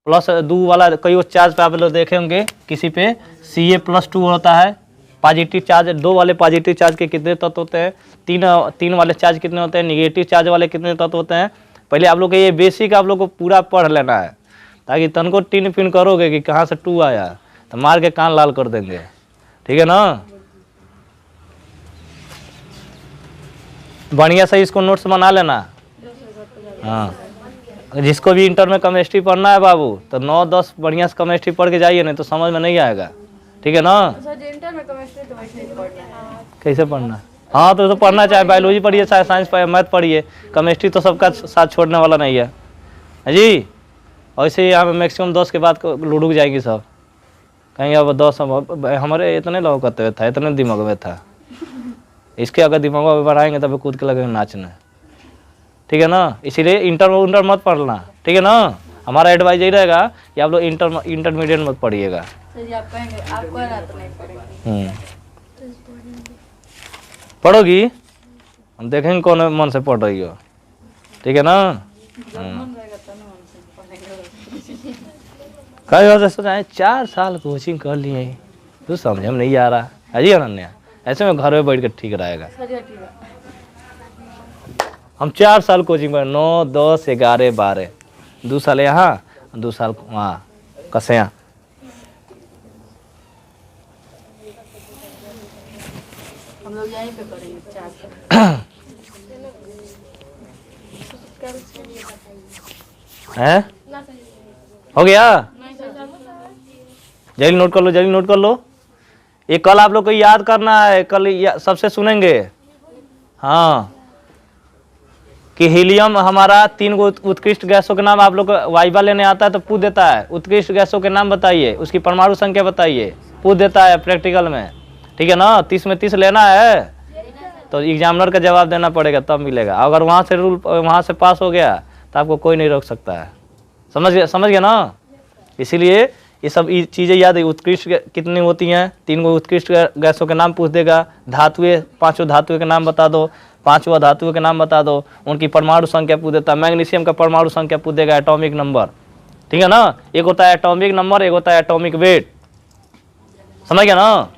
Plus 2 वाला कई charge पे आप लोग देखे होंगे, किसी पे Ca+2 होता है। पॉजिटिव चार्ज 2 वाले पॉजिटिव चार्ज के कितने तत्व होते हैं, 3 वाले चार्ज कितने होते हैं, निगेटिव चार्ज वाले कितने तत्व होते हैं। पहले आप लोग को ये बेसिक आप लोग को पूरा पढ़ लेना है, ताकि तन को टिन पिन करोगे कि कहाँ से 2 आया तो मार के कान लाल कर देंगे, ठीक है ना। बढ़िया से इसको नोट्स बना लेना। हाँ, जिसको भी इंटर में केमिस्ट्री पढ़ना है बाबू, तो 9-10 बढ़िया से केमिस्ट्री पढ़ के जाइए, नहीं तो समझ में नहीं आएगा, ठीक है ना। इंटर में केमिस्ट्री तो वैसे ही पढ़ना है। कैसे पढ़ना है? हाँ तो पढ़ना, चाहे बायोलॉजी पढ़िए, चाहे साइंस पढ़िए, मैथ पढ़िए, केमिस्ट्री तो सबका साथ छोड़ने वाला नहीं है जी। ऐसे ही यहाँ पे मैक्सिमम 10 के बाद लुढ़क जाएंगी सब, कहीं अब 10 हमारे इतने लोग करते था, इतने दिमाग में था, इसके अगर दिमाग में बढ़ाएंगे तब कूद के लगेंगे नाचने, ठीक है ना। इसीलिए इंटर मत पढ़ना, ठीक है ना। हमारा एडवाइस यही रहेगा कि आप लोग इंटरमीडिएट मत पढ़िएगा। आप कहेंगे आपको ना तो नहीं पढ़ेंगे। पढ़ोगी, हम देखेंगे कौन मन से पढ़ रही हो, ठीक है ना। कई वजह से सोचा 4 साल कोचिंग कर लिए, तो समझ में नहीं आ रहा है जी अनन्या, ऐसे में घर में बैठ कर ठीक रहेगा। हम 4 साल कोचिंग पर 9, 10, 11, 12, 2 साल यहाँ 2 साल वहाँ कसिया। हम लोग यहीं पे करेंगे 4 साल। है हो गया, जल्दी नोट कर लो, जल्दी नोट कर लो। ये कल आप लोग को याद करना है, कल सबसे सुनेंगे। हाँ, कि हीलियम हमारा 3 गो उत्कृष्ट गैसों के नाम आप लोग को वाइवा लेने आता है तो पूछ देता है, उत्कृष्ट गैसों के नाम बताइए, उसकी परमाणु संख्या बताइए, पूछ देता है प्रैक्टिकल में, ठीक है ना। 30 में 30 लेना है तो एग्जामिनर का जवाब देना पड़ेगा तब मिलेगा। अगर वहाँ से रूल वहाँ से पास हो गया तो आपको कोई नहीं रोक सकता है, समझ गया ना। इसीलिए ये सब चीज़ें याद है। उत्कृष्ट कितनी होती हैं, 3 गो उत्कृष्ट गैसों के नाम पूछ देगा। धातुएं 5 धातुओं के नाम बता दो, 5वां धातुओं के नाम बता दो, उनकी परमाणु संख्या पूछ देता है। मैग्नीशियम का परमाणु संख्या पूछ देगा, एटॉमिक नंबर, ठीक है ना। एक होता है एटॉमिक नंबर, एक होता है एटॉमिक वेट, समझ गया ना।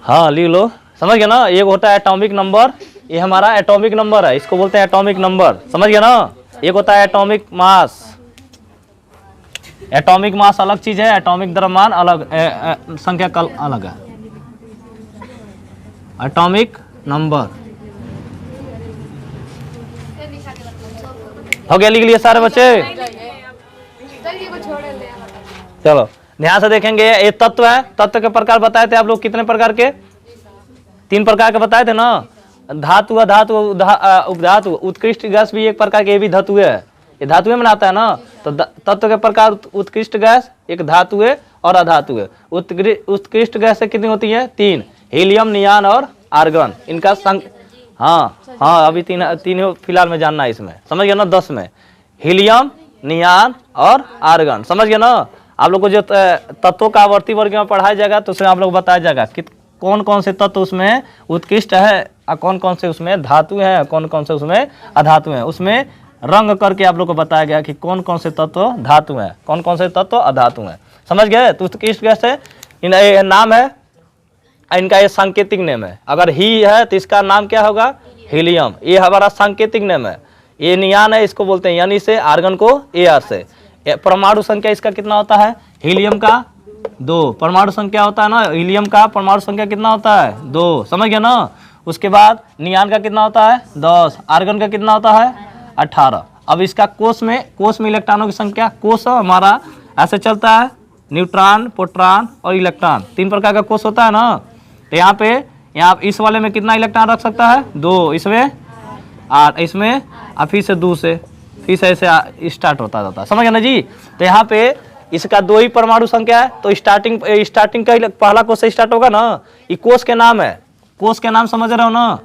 हाँ लिख लो, समझ गया ना। एक होता है एटॉमिक नंबर, ये हमारा एटॉमिक नंबर है, इसको बोलते हैं एटॉमिक नंबर, समझ गया ना। एक होता है एटॉमिक मास, एटॉमिक मास अलग चीज है, एटॉमिक द्रव्यमान अलग, संख्या कल अलग है। एटॉमिक नंबर हो गया, लिख लिया सारे बच्चे। चलो ध्यान से देखेंगे, ये तत्व है। तत्व के प्रकार बताए थे आप लोग, कितने प्रकार के? 3 प्रकार के बताए थे ना। धातु, अधातु, उपधातु। उत्कृष्ट गैस भी एक प्रकार के, ये भी धातु है, ये धातु में बनाता है ना। तो तत्व के प्रकार उत्कृष्ट गैस, एक धातु है और अधातु है। उत्कृष्ट गैस कितनी होती है? 3, हीलियम, नियान और आर्गन। इनका हाँ अभी 3 फिलहाल में जानना है इसमें, समझ गया ना। 10 में हीलियम, नियान और आर्गन, समझ गया ना। आप लोग को जो तत्वों का आवर्ती वर्ग में पढ़ाया जाएगा तो उसमें आप लोग बताया जाएगा कि कौन कौन से तत्व उसमें उत्कृष्ट है और कौन कौन से उसमें धातु है, कौन कौन से उसमें अधातु है। उसमें रंग करके आप लोग को बताया गया कि कौन कौन से तत्व धातु है, कौन कौन से तत्व अधातु है, समझ गए। तो उत्कृष्ट गैस है, नाम है, इनका ये सांकेतिक नेम है। अगर ही है तो इसका नाम क्या होगा? हीलियम, ये हमारा सांकेतिक नेम है। ये नियान है, इसको बोलते हैं यानी से, आर्गन को AR से। परमाणु संख्या इसका कितना होता है? हीलियम का 2 परमाणु संख्या होता है ना, हीलियम का परमाणु संख्या कितना होता है? 2, समझ गया ना। उसके बाद नियान का कितना होता है? 10, आर्गन का कितना होता है? 18। अब इसका कोष में इलेक्ट्रॉनों की संख्या, कोष हमारा ऐसे चलता है, न्यूट्रॉन, प्रोटॉन और इलेक्ट्रॉन, 3 प्रकार का कोष होता है ना। तो यहाँ इस वाले में कितना इलेक्ट्रॉन रख सकता है? 2, इसमें 8, इसमें फिर से 2 से फिर से ऐसे स्टार्ट होता जाता है, समझ गया ना जी। तो यहाँ पे इसका 2 ही परमाणु संख्या है, तो स्टार्टिंग का पहला कोष से स्टार्ट होगा ना। ये कोष के नाम है, कोष के नाम समझ रहे हो ना।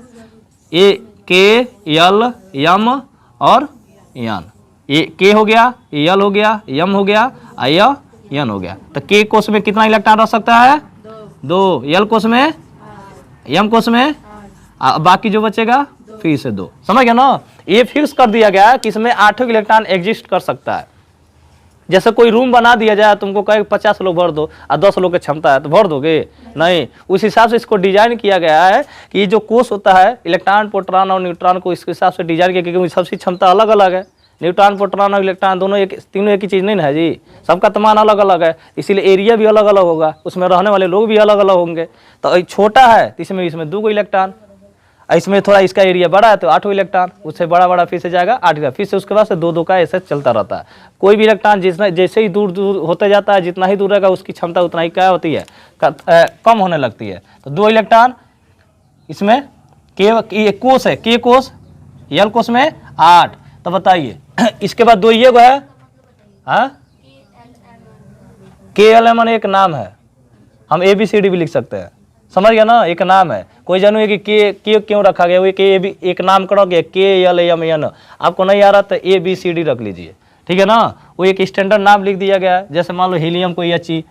ये के, यल, यम और यन। ये के हो गया, ये यल हो गया, यम हो गया, यन हो गया। तो के कोष में कितना इलेक्ट्रॉन रख सकता है? 2, यल कोष में, यम कोष में, बाकी जो बचेगा फिर से 2, समझ गया ना। ये फिक्स कर दिया गया कि इसमें 8 इलेक्ट्रॉन एग्जिस्ट कर सकता है, जैसे कोई रूम बना दिया जाए, तुमको कहे 50 लोग भर दो और 10 लोग की क्षमता है, तो भर दोगे नहीं। उस हिसाब से इसको डिजाइन किया गया है कि ये जो कोष होता है इलेक्ट्रॉन, प्रोटॉन और न्यूट्रॉन को इसके हिसाब से डिजाइन किया, क्योंकि सबकी क्षमता अलग अलग है। न्यूट्रॉन, प्रोटॉन और इलेक्ट्रॉन दोनों तीनों एक ही चीज़ नहीं ना है जी, सबका तापमान अलग अलग है, इसीलिए एरिया भी अलग अलग होगा, उसमें रहने वाले लोग भी अलग अलग होंगे। तो छोटा है तो इसमें 2 इलेक्ट्रॉन, इसमें थोड़ा इसका एरिया बड़ा है तो 8 इलेक्ट्रॉन, उससे बड़ा बड़ा फिर से जाएगा 8 का, फिर से उसके बाद से 2 का ऐसे चलता रहता है। कोई भी इलेक्ट्रॉन जितना जैसे ही दूर दूर होते जाता है, जितना ही दूर रहेगा उसकी क्षमता उतना ही क्या होती है, कम होने लगती है। तो 2 इलेक्ट्रॉन इसमें, के कोष है, के कोष, यल कोष में 8। तो बताइए इसके बाद 2 ये है, के एल एम एक नाम है, हम ABCD भी लिख सकते हैं, समझ गया ना, एक नाम है। कोई जानू कि के क्यों रखा गया, वो के भी एक नाम करोगे, KLMN, आपको नहीं आ रहा तो ABCD रख लीजिए, ठीक है ना। वो एक स्टैंडर्ड नाम लिख दिया गया है, जैसे मान लो हीलियम को HE,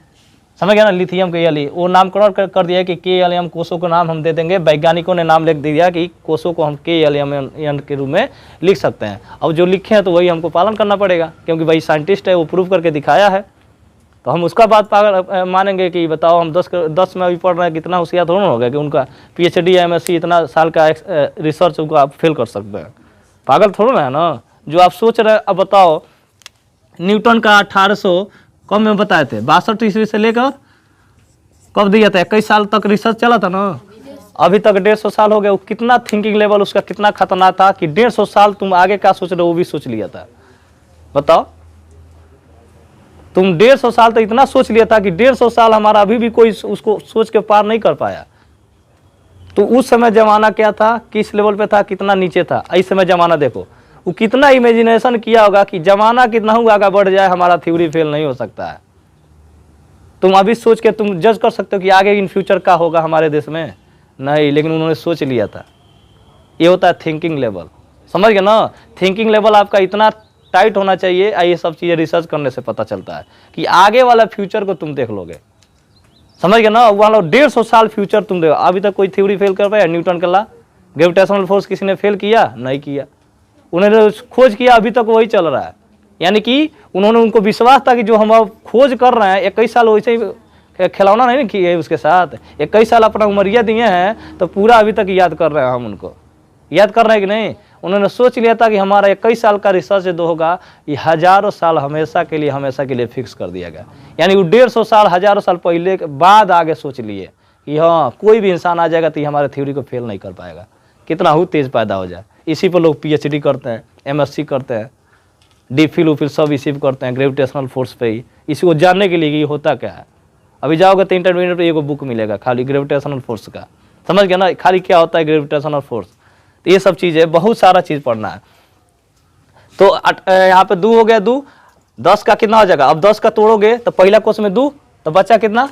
समझ गया ना, लिथियम को LE, वो नामकरण कर दिया कि KLM कोषों को नाम हम दे देंगे। वैज्ञानिकों ने नाम लिख दिया कि कोषों को हम KLMN के रूप में लिख सकते हैं। अब जो लिखे हैं तो वही हमको पालन करना पड़ेगा, क्योंकि भाई साइंटिस्ट है, वो प्रूव करके दिखाया है, तो हम उसका बात पागल मानेंगे कि बताओ हम 10 में अभी पढ़ रहे हैं, कितना होशियार थोड़ा हो गया कि उनका PhD MSc इतना साल का रिसर्च उनको आप फेल कर सकते हैं, पागल थोड़ा ना है ना जो आप सोच रहे हैं। अब बताओ न्यूटन का 1800 कब में बताए थे, 62 ईस्वी से लेकर कब दिया था, 21 साल तक रिसर्च चला था ना, अभी तक 150 साल हो गया। वो कितना थिंकिंग लेवल उसका कितना खतरनाक था कि 150 साल तुम आगे क्या सोच रहे हो वो भी सोच लिया था। बताओ तुम 150 साल तो इतना सोच लिया था कि 150 साल हमारा अभी भी कोई उसको सोच के पार नहीं कर पाया। तो उस समय जमाना क्या था, किस लेवल पे था, कितना नीचे था। इस समय जमाना देखो, वो कितना इमेजिनेशन किया होगा कि जमाना कितना ही आगे बढ़ जाए हमारा थ्योरी फेल नहीं हो सकता है। तुम अभी सोच के तुम जज कर सकते हो कि आगे इन फ्यूचर क्या होगा हमारे देश में, नहीं, लेकिन उन्होंने सोच लिया था। ये होता है थिंकिंग लेवल, समझ गए ना। थिंकिंग लेवल आपका इतना टाइट होना चाहिए, ये सब चीज़ें रिसर्च करने से पता चलता है कि आगे वाला फ्यूचर को तुम देख लोगे, समझ गए ना। वहाँ 150 साल फ्यूचर तुम देखो। अभी तक कोई थ्योरी फेल कर पाया, न्यूटन का लॉ, ग्रेविटेशनल फोर्स किसी ने फेल किया, नहीं किया। उन्होंने खोज किया, अभी तक वही चल रहा है। यानी कि उन्होंने, उनको विश्वास था कि जो हम अब खोज कर रहे हैं 21 साल वैसे ही खिलौना नहीं किए उसके साथ, 21 साल अपना उमरिया दिए हैं, तो पूरा अभी तक याद कर रहे हैं, हम उनको याद कर रहे हैं कि नहीं। उन्होंने सोच लिया था कि हमारा 21 साल का रिसर्च जो होगा ये हजारों साल हमेशा के लिए फिक्स कर दिया गया। यानी वो 150 साल हजारों साल पहले के बाद आगे सोच लिए कि हाँ कोई भी इंसान आ जाएगा तो ये हमारे थ्योरी को फेल नहीं कर पाएगा। कितना ही तेज पैदा हो जाए। इसी पर लोग PhD करते हैं, MSc करते हैं, DPhil उफिल सब इसी पर करते हैं, ग्रेविटेशनल फोर्स पे ही, इसी को जानने के लिए कि ये होता क्या है। अभी जाओगे तो इंटरमीडिएट पे एगो बुक मिलेगा खाली ग्रेविटेशनल फोर्स का, समझ गया ना, खाली क्या होता है ग्रेविटेशनल फोर्स। तो ये सब चीज़ें, बहुत सारा चीज़ पढ़ना है। तो यहाँ पे 2 हो गया, 2 10 का कितना हो जाएगा। अब 10 का तोड़ोगे तो पहला कोष में 2, तो बचा कितना,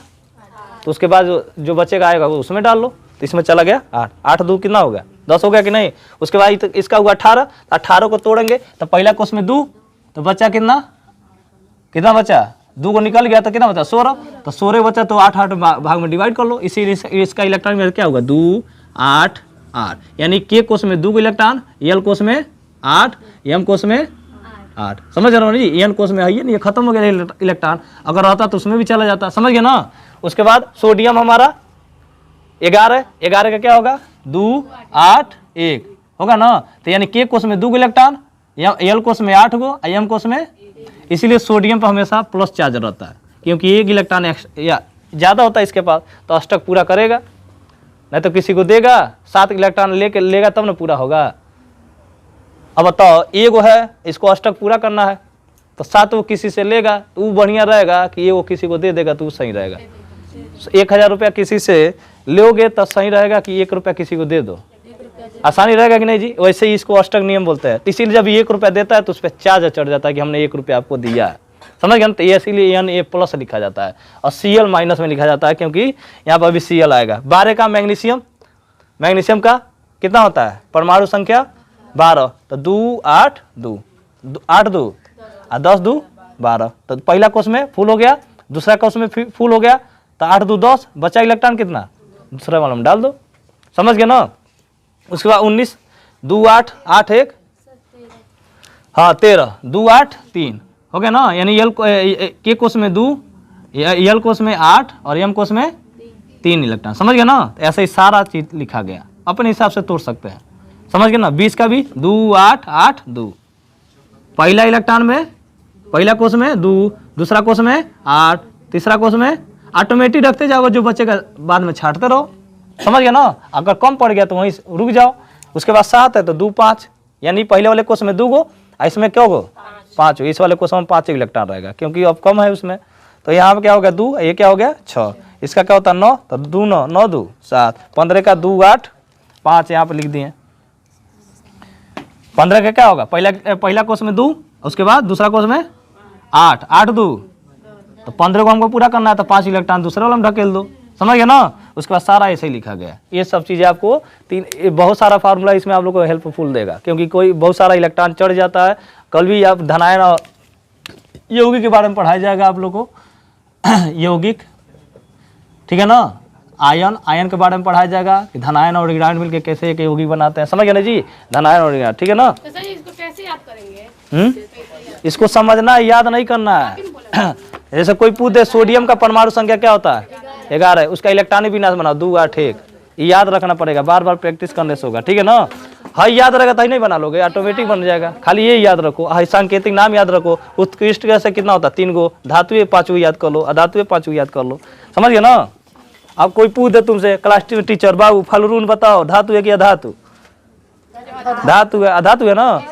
तो उसके बाद जो बचेगा आएगा वो उसमें डाल लो, तो इसमें चला गया 8, 8 2 कितना हो गया, 10 हो गया कि नहीं। उसके बाद इसका हुआ 18, 18 को तोड़ेंगे तो पहला कोष में 2, तो बचा कितना, कितना बचा, 2 को निकल गया तो कितना बचा 16, तो 16 बचा, तो 8 8 भाग में डिवाइड कर लो। इसीलिए इसका इलेक्ट्रॉन में क्या होगा 2 8 8, यानी के कोष में 2 इलेक्ट्रॉन, एल कोष में 8, एम कोष में 8, समझ रहे हो ना जी। एन कोष में है ये नहीं, खत्म हो गया इलेक्ट्रॉन, अगर रहता तो उसमें भी चला जाता, समझ गया ना। उसके बाद सोडियम हमारा 11, 11 का क्या होगा 2 8 1 होगा ना। तो यानी के कोष में 2 इलेक्ट्रॉन, एल कोष में 8 गो, एम कोष में, इसीलिए सोडियम पर हमेशा प्लस चार्ज रहता है, क्योंकि 1 इलेक्ट्रॉन या ज़्यादा होता है इसके पास, तो अष्टक पूरा करेगा, नहीं तो किसी को देगा 7 इलेक्ट्रॉन लेगा तब ना पूरा होगा। अब बताओ एगो है, इसको अष्टक पूरा करना है, तो 7 वो किसी से लेगा तो वो बढ़िया रहेगा कि ये वो किसी को दे देगा तो वो सही रहेगा। 1000 रुपया किसी से लोगे तो सही रहेगा कि 1 रुपया किसी को दे दो, आसानी रहेगा कि नहीं जी। वैसे ही इसको अष्टक नियम बोलते हैं। इसीलिए जब 1 रुपया देता है तो उस पर चार्ज चढ़ जाता है कि हमने 1 रुपया आपको दिया है, समझ गए ना। तो इसीलिए Na+ लिखा जाता है और Cl- में लिखा जाता है, क्योंकि यहाँ पर अभी Cl आएगा। 12 का मैग्नीशियम, मैग्नीशियम का कितना होता है परमाणु संख्या 12, तो 2 8 2 8 2 और 10 2 12, तो पहला कोष में फुल हो गया, दूसरा कोष में फुल हो गया, तो 8 2 10, बचा इलेक्ट्रॉन कितना दूसरा वाला में डाल दो, समझ गए ना। उसके बाद 19, 2 8 8 1, हाँ 13, 2 8 3, हो गया ना, यानी के कोष में 2, एल कोष में 8 और एम कोष में 3 इलेक्ट्रॉन। समझ गया ना, तो ऐसे ही सारा चीज लिखा गया, अपने हिसाब से तोड़ सकते हैं। समझ गए ना, 20 का भी 2 8 8 2, पहला इलेक्ट्रॉन में पहला कोष में 2, दूसरा कोष में 8, तीसरा कोष में ऑटोमेटिक रखते जाओगे, जो बचेगा बाद में छांटते रहो। समझ गया ना, अगर कम पड़ गया तो वहीं रुक जाओ। उसके बाद 7 है तो 2 5, यानी पहले वाले कोष में 2 गो, इसमें क्या गो 5, इस वाले कोष में 5 इलेक्ट्रॉन रहेगा क्योंकि अब कम है उसमें। तो यहाँ पे क्या हो गया 2, ये क्या हो गया 6, इसका क्या होता है 9, तो 2 9 9 2 7, 15 का 2 8 5 यहाँ पे लिख दिए। 15 का क्या होगा, पहला कोष में 2, उसके बाद दूसरा कोष में 8 8 2, तो 15 को हमको पूरा करना है तो 5 इलेक्ट्रॉन दूसरे वाला में ढकेल दो। समझ गया ना, उसके बाद सारा ऐसे ही लिखा गया। ये सब चीज़ें आपको बहुत सारा फार्मूला इसमें आप लोग को हेल्पफुल देगा, क्योंकि कोई बहुत सारा इलेक्ट्रॉन चढ़ जाता है। कल भी आप धनायन और यौगिक के बारे में पढ़ाया जाएगा आप लोग को यौगिक, ठीक है ना, आयन के बारे में पढ़ाया जाएगा कि धनायन और ऋणायन मिलकर कैसे एक यौगिक बनाते हैं। समझ गए ना जी, धनायन और ऋणायन, ठीक है ना। तो सर इसको कैसे याद करेंगे? इसको समझना है, याद नहीं करना है। जैसे कोई पूछ दे सोडियम का परमाणु संख्या क्या होता है 11, उसका इलेक्ट्रॉनिक विन्यास बनाओ 2 8 1, ये याद रखना पड़ेगा, बार बार प्रैक्टिस करने से होगा, ठीक है ना। हाँ याद रहेगा तो ही नहीं बना लोगे, ऑटोमेटिक बन जाएगा। खाली ये याद रखो, हाँ सांकेतिक नाम याद रखो। उत्कृष्ट से कितना होता है 3 गो, धातु 5 याद कर लो, अधातु 5 याद कर लो। समझ गए ना। अब कोई पूछ दे तुमसे क्लास टीचर बाबू फलरून बताओ, धातु है कि अधातु? धातु है, अधातु है ना।